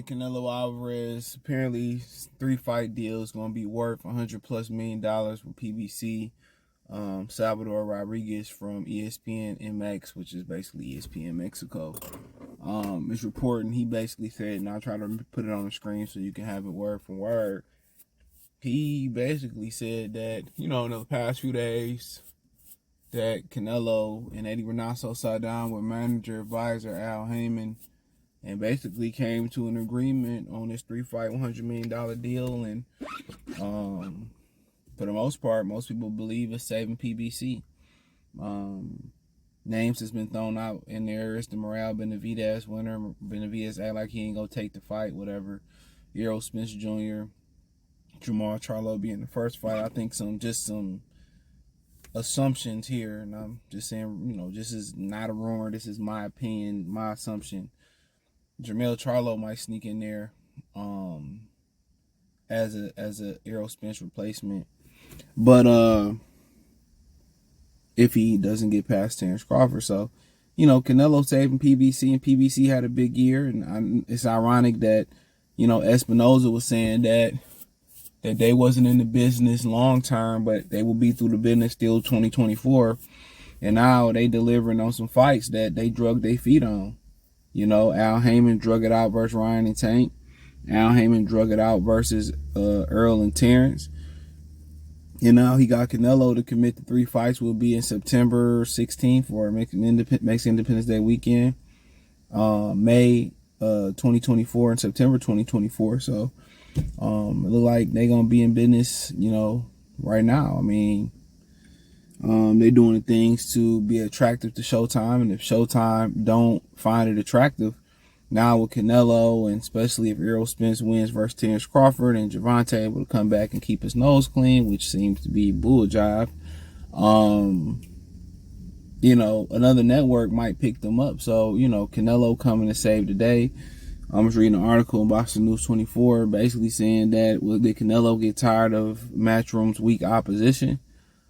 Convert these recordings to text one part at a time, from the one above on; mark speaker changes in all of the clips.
Speaker 1: man, Canelo Alvarez, apparently 3-fight deal is going to be worth $100+ million with PBC. Salvador Rodriguez from ESPN MX, which is basically ESPN Mexico, is reporting. He basically said, and I'll try to put it on the screen so you can have it word for word. He basically said that, in the past few days, that Canelo and Eddie Renato sat down with manager advisor Al Heyman and basically came to an agreement on this 3-fight, $100 million deal. And for the most part, most people believe it's saving PBC. Names has been thrown out in there. It's the Morale Benavidez winner. Benavidez act like he ain't gonna take the fight, whatever. Errol Spence Jr., Jamal Charlo being the first fight. I think some assumptions here, and I'm just saying, this is not a rumor. This is my opinion, my assumption. Jamal Charlo might sneak in there as a Errol Spence replacement, but if he doesn't get past Terrence Crawford. So, Canelo saving PBC, and PBC had a big year, and it's ironic that Espinoza was saying that they wasn't in the business long term, but they will be through the business still 2024, and now they delivering on some fights that they drug their feet on. Al Heyman drug it out versus Ryan and Tank. Al Heyman drug it out versus Earl and Terrence. And now he got Canelo to commit to 3 fights. Will be in September 16th for Mexican Independence Day weekend. May 2024 and September 2024. So it look like they're gonna be in business, right now. I mean, they're doing things to be attractive to Showtime, and if Showtime don't find it attractive, now with Canelo, and especially if Errol Spence wins versus Terrence Crawford and Gervonta able to come back and keep his nose clean, which seems to be bull jive, another network might pick them up. So, Canelo coming to save the day. I was reading an article in Boxing News 24 basically saying that, did Canelo get tired of Matchroom's weak opposition?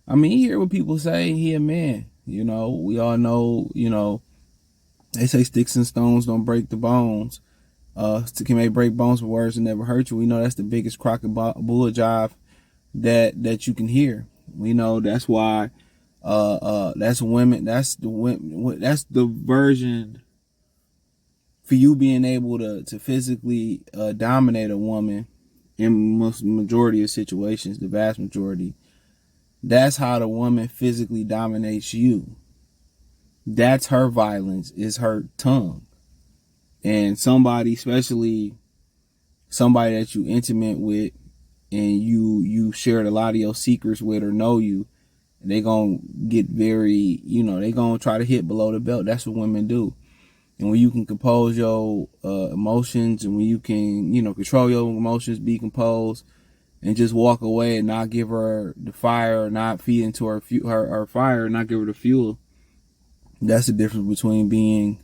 Speaker 1: I mean, you hear what people say. He a man. We all know, they say sticks and stones don't break the bones. Can may break bones, but words will never hurt you. We know that's the biggest crock of bull jive that you can hear. We know that's why that's women. That's the version for you being able to physically dominate a woman in majority of situations, the vast majority. That's how the woman physically dominates you. That's her violence, is her tongue. And somebody, especially somebody that you intimate with and you shared a lot of your secrets with or know you, they gonna get very, they gonna try to hit below the belt. That's what women do. And when you can compose your emotions, and when you can, control your emotions, be composed, and just walk away and not give her the fire, or not feed into her fire, not give her the fuel. That's the difference between being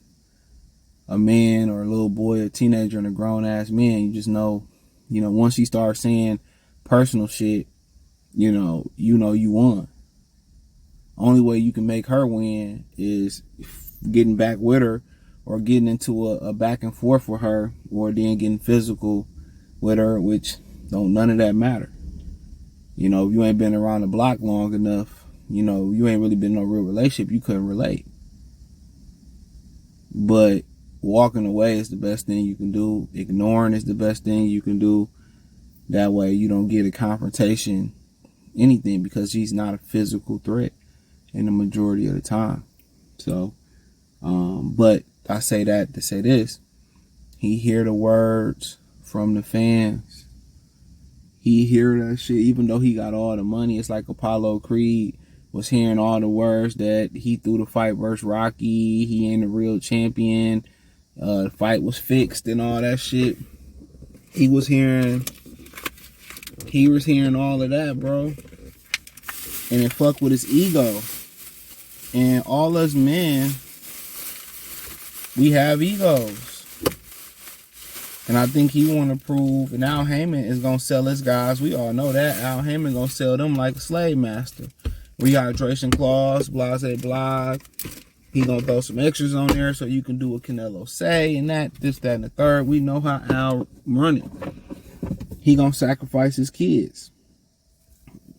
Speaker 1: a man or a little boy, a teenager, and a grown-ass man. You just know, once you start saying personal shit, you won. Only way you can make her win is getting back with her, or getting into a back and forth with her, or then getting physical with her, which none of that matter. If you ain't been around the block long enough, you ain't really been in no real relationship, you couldn't relate. But walking away is the best thing you can do. Ignoring is the best thing you can do. That way you don't get a confrontation, anything, because he's not a physical threat in the majority of the time. So, but I say that to say this. He hear the words from the fans. He hear that shit, even though he got all the money. It's like Apollo Creed was hearing all the words that he threw the fight versus Rocky. He ain't a real champion. The fight was fixed and all that shit. He was hearing all of that, bro. And it fucked with his ego. And all us men, we have egos. And I think he want to prove, and Al Heyman is going to sell his guys. We all know that. Al Heyman going to sell them like a slave master. Rehydration clause, blah, blah, blah. He gonna throw some extras on there so you can do what Canelo say and that, this, that, and the third. We know how Al run it. He gonna sacrifice his kids.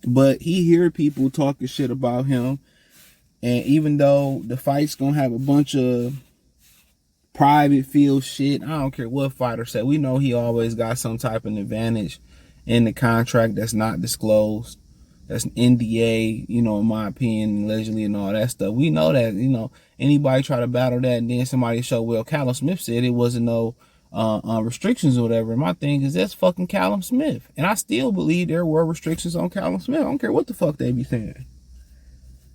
Speaker 1: But he hear people talking shit about him. And even though the fight's gonna have a bunch of private field shit, I don't care what fighter said. We know he always got some type of advantage in the contract that's not disclosed. That's an NDA, you know, in my opinion, allegedly and all that stuff. We know that, you know, anybody try to battle that and then somebody show, well, Callum Smith said it wasn't no restrictions or whatever. And my thing is, that's fucking Callum Smith. And I still believe there were restrictions on Callum Smith. I don't care what the fuck they be saying.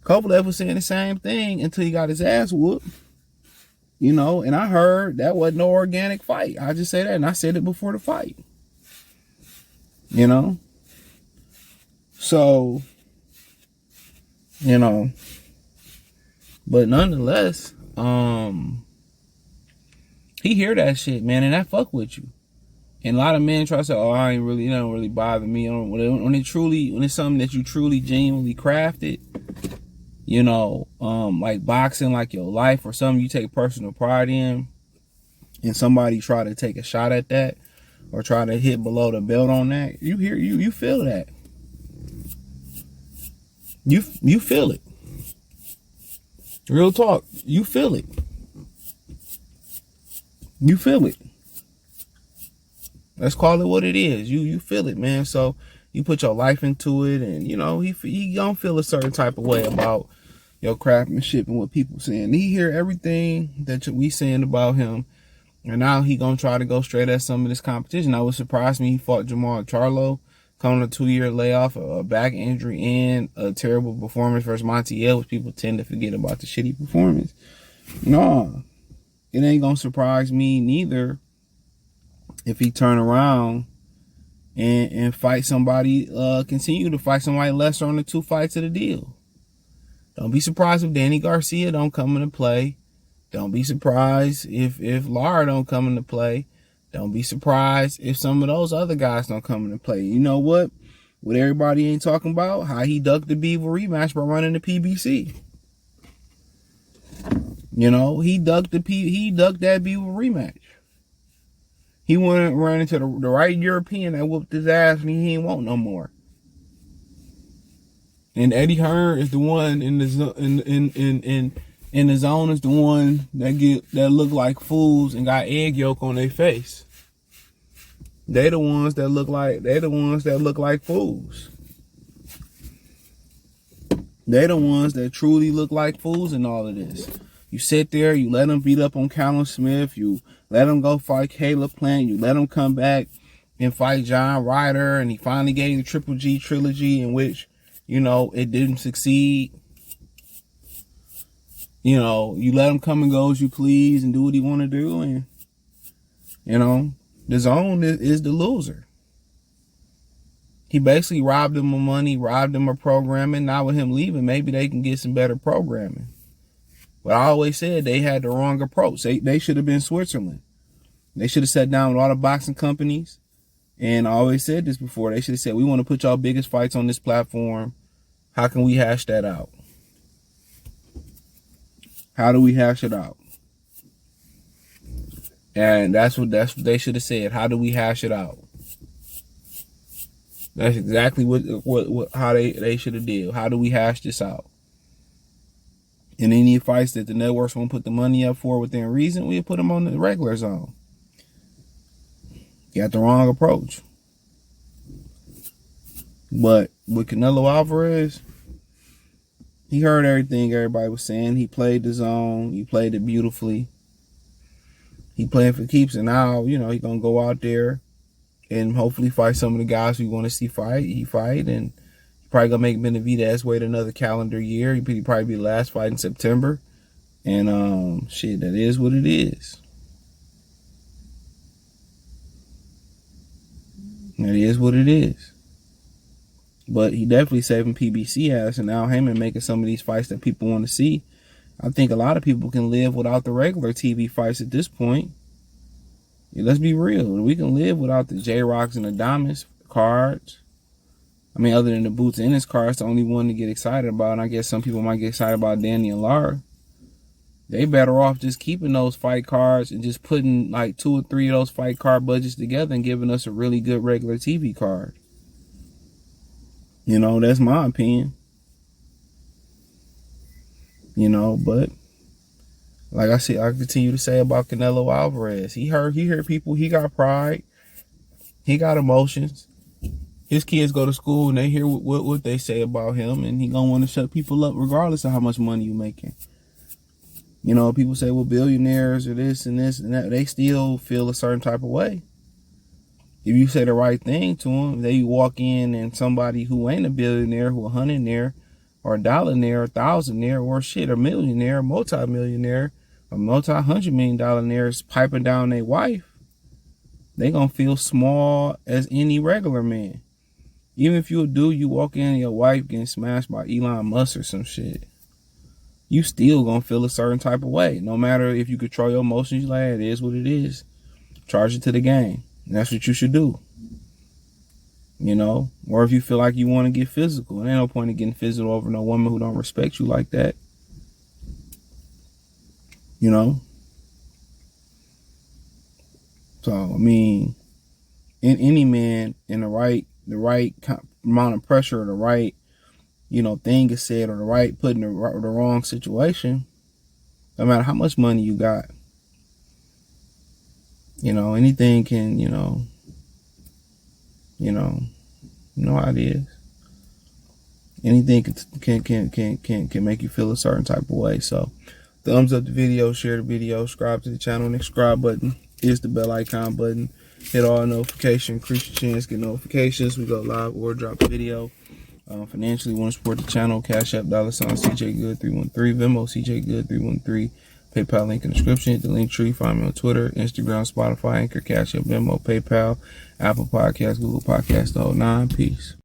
Speaker 1: Kovalev was saying the same thing until he got his ass whooped. You know, and I heard that wasn't no organic fight. I just say that, and I said it before the fight. You know? So, you know, but nonetheless, he hear that shit, man, and that fuck with you. And a lot of men try to say, oh, I ain't really, it don't really bother me. When it's something that you truly, genuinely crafted, you know, like boxing, like your life or something you take personal pride in, and somebody try to take a shot at that or try to hit below the belt on that, you feel that. You feel it. Real talk. You feel it. You feel it. Let's call it what it is. You feel it, man. So you put your life into it, and you know he gonna feel a certain type of way about your craftsmanship and what people saying. He hear everything that we saying about him, and now he gonna try to go straight at some of this competition. I would surprise me he fought Jamal Charlo, coming a 2-year layoff, a back injury, and a terrible performance versus Montiel, which people tend to forget about the shitty performance. No, it ain't gonna surprise me neither if he turn around and fight somebody, continue to fight somebody lesser on the 2 fights of the deal. Don't be surprised if Danny Garcia don't come into play. Don't be surprised if Lara don't come into play. Don't be surprised if some of those other guys don't come into play. You know what? What everybody ain't talking about? How he ducked the Beaver rematch by running the PBC. You know, he ducked that Beaver rematch. He went running into the right European that whooped his ass, and he ain't want no more. And Eddie Hearn is the one in the zone is the one that look like fools and got egg yolk on their face. They the ones that look like fools. They the ones that truly look like fools in all of this. You sit there, you let them beat up on Callum Smith, you let him go fight Caleb Plant, you let him come back and fight John Ryder, and he finally gave the Triple G trilogy, in which, you know, it didn't succeed. You know, you let him come and go as you please and do what he want to do, and, you know, the zone is the loser. He basically robbed them of money, robbed them of programming. Now with him leaving, maybe they can get some better programming. But I always said they had the wrong approach. They should have been Switzerland. They should have sat down with all the boxing companies. And I always said this before. They should have said, we want to put y'all biggest fights on this platform. How can we hash that out? How do we hash it out? And that's what they should have said. How do we hash it out? That's exactly how they should have did. How do we hash this out? And any fights that the networks won't put the money up for within reason, we'll put them on the regular zone. You got the wrong approach. But with Canelo Alvarez, he heard everything everybody was saying. He played the zone. He played it beautifully. He playing for keeps, and now, you know, he's going to go out there and hopefully fight some of the guys we want to see fight. He fight, and probably going to make Benavidez wait another calendar year. He'd probably be the last fight in September. And, shit, that is what it is. That is what it is. But he definitely saving PBC ass, and Al Heyman making some of these fights that people want to see. I think a lot of people can live without the regular TV fights at this point. Yeah, let's be real. We can live without the J-Rocks and the Damas cards. I mean, other than the Boots Ennis card, it's the only one to get excited about. And I guess some people might get excited about Danny and Lara. They better off just keeping those fight cards and just putting like 2 or 3 of those fight card budgets together and giving us a really good regular TV card. You know, that's my opinion. You know, but like I said, I continue to say about Canelo Alvarez. He heard people, he got pride, he got emotions. His kids go to school and they hear what they say about him, and he gonna want to shut people up regardless of how much money you making. You know, people say, well, billionaires or this and this and that, they still feel a certain type of way. If you say the right thing to them, they walk in and somebody who ain't a billionaire, who a $100-naire or a $1-naire, $1,000-naire, or shit, a millionaire, a multi-millionaire, a multi-$100-million-naire is piping down their wife, they gonna feel small as any regular man. Even if you a dude, you walk in and your wife getting smashed by Elon Musk or some shit, you still gonna feel a certain type of way. No matter if you control your emotions, like, it is what it is. Charge it to the game. And that's what you should do. You know? Or if you feel like you want to get physical, and ain't no point in getting physical over no woman who don't respect you like that. You know? So, I mean, in any man in the right amount of pressure, or the right, you know, thing is said, or the right put in the wrong situation, no matter how much money you got, you know, anything can, you know how it is. Anything can make you feel a certain type of way. So, thumbs up the video, share the video, subscribe to the channel. And the subscribe button is the bell icon button. Hit all notifications, increase your chance, get notifications. We go live or drop a video. Financially, want to support the channel, Cash App, $CJ Good 313, Venmo, CJ Good 313, PayPal link in the description. Hit the link tree. Find me on Twitter, Instagram, Spotify, Anchor, Cash App, Venmo, PayPal, Apple Podcasts, Google Podcasts, the whole 9. Peace.